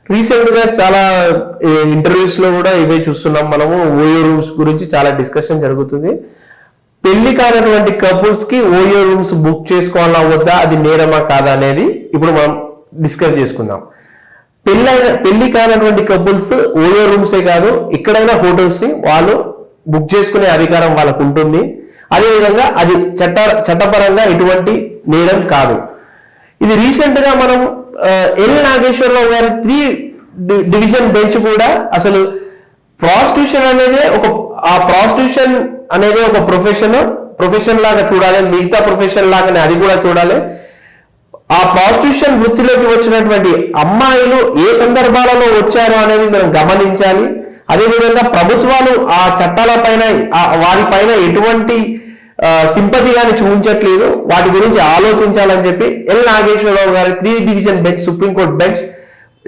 Recent గా చాలా interviews లో కూడా ఇవే చూస్తున్నాం మనము. ఓయో రూమ్స్ గురించి చాలా డిస్కషన్ జరుగుతుంది. పెళ్లి కానటువంటి కపుల్స్ కి ఓయో రూమ్స్ బుక్ చేసుకోవాలా వద్దా, అది నేరమా కాదా అనేది ఇప్పుడు మనం డిస్కస్ చేసుకుందాం. పెళ్లి కానటువంటి కపుల్స్ ఓయో రూమ్సే కాదు, ఎక్కడైనా హోటల్స్ ని వాళ్ళు బుక్ చేసుకునే అధికారం వాళ్ళకు ఉంటుంది. అదేవిధంగా అది చట్టపరంగా ఎటువంటి నేరం కాదు. ఇది రీసెంట్ గా మనం ఎల్ నాగేశ్వరరావు గారి 3 డివిజన్ బెంచ్ కూడా అసలు ప్రాస్టిట్యూషన్ అనేది ఒక ప్రొఫెషన్ లాగా చూడాలి, మిగతా ప్రొఫెషన్ లాగానే అది కూడా చూడాలి. ఆ ప్రాస్టిట్యూషన్ వృత్తిలోకి వచ్చినటువంటి అమ్మాయిలు ఏ సందర్భాలలో వచ్చారు అనేది మనం గమనించాలి. అదేవిధంగా ప్రభుత్వాలు ఆ చట్టాల పైన వారిపైన ఎటువంటి సింపతి కానీ చూపించట్లేదు, వాటి గురించి ఆలోచించాలని చెప్పి ఎల్ నాగేశ్వరరావు గారి 3 division bench, supreme court bench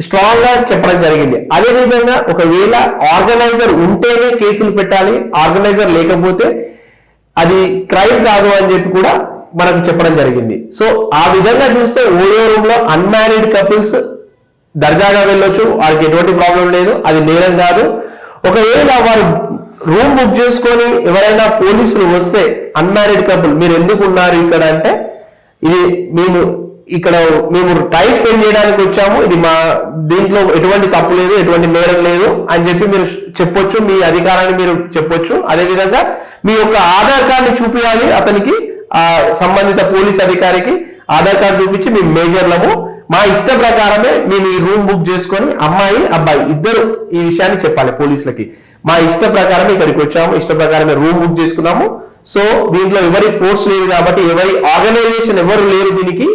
strong గా చెప్పడం జరిగింది. అదేవిధంగా ఒకవేళ ఆర్గనైజర్ ఉంటేనే కేసులు పెట్టాలి, ఆర్గనైజర్ లేకపోతే అది క్రైమ్ కాదు అని చెప్పి కూడా మనకు చెప్పడం జరిగింది. సో ఆ విధంగా చూస్తే ఓయో రూమ్ లో అన్మ్యారీడ్ కపుల్స్ దర్జాగా వెళ్ళొచ్చు, వారికి ఎటువంటి ప్రాబ్లం లేదు, అది నేరం కాదు. ఒకవేళ వారు రూమ్ బుక్ చేసుకొని ఎవరైనా పోలీసులు వస్తే అన్మ్యారీడ్ కపుల్ మీరు ఎందుకు ఉన్నారు ఇక్కడ అంటే, ఇది మేము టైం స్పెండ్ చేయడానికి వచ్చాము, ఇది దీంట్లో ఎటువంటి తప్పు లేదు, ఎటువంటి నేరం లేదు అని చెప్పి మీరు చెప్పొచ్చు, మీ అధికారాన్ని మీరు చెప్పొచ్చు. అదేవిధంగా మీ యొక్క ఆధార్ కార్డుని చూపించాలి, అతనికి సంబంధిత పోలీస్ అధికారికి ఆధార్ కార్డు చూపించి మేము మేజర్లము, మా ఇష్ట ప్రకారమే మేము ఈ రూమ్ బుక్ చేసుకొని అమ్మాయి అబ్బాయి ఇద్దరు ఈ విషయాన్ని చెప్పాలి పోలీసులకి. మా ఇష్ట ప్రకారమే ఇక్కడికి వచ్చాము, ఇష్ట ప్రకారమే రూమ్ బుక్ చేసుకున్నాము. సో దీంట్లో ఎవరి ఫోర్స్ లేదు కాబట్టి, ఎవరి ఆర్గనైజేషన్ ఎవరు లేరు దీనికి,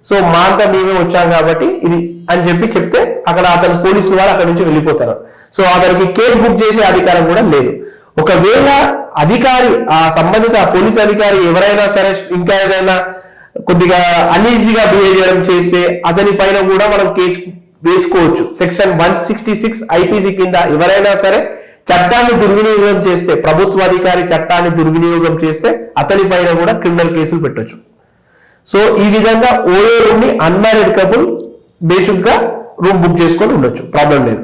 సో మా అంతా మేమే వచ్చాం కాబట్టి ఇది అని చెప్పి చెప్తే అక్కడ అతను పోలీసులు వారు అక్కడి నుంచి వెళ్ళిపోతారు. సో అతనికి కేసు బుక్ చేసే అధికారం కూడా లేదు. ఒకవేళ అధికారి ఆ సంబంధిత పోలీస్ అధికారి ఎవరైనా సరే ఇంకా ఏదైనా కొద్దిగా అన్ఈజీగా బిహేవ్ చేయడం చేస్తే అతని పైన కూడా మనం కేసు వేసుకోవచ్చు. సెక్షన్ 166 ఐపీసీ కింద ఎవరైనా సరే చట్టాన్ని దుర్వినియోగం చేస్తే, ప్రభుత్వ అధికారి చట్టాన్ని దుర్వినియోగం చేస్తే అతని పైన కూడా క్రిమినల్ కేసులు పెట్టొచ్చు. సో ఈ విధంగా ఓయో రూమ్ ని అన్మ్యారీడ్ కపుల్ బేసిక్ గా రూమ్ బుక్ చేసుకొని ఉండొచ్చు, ప్రాబ్లం లేదు.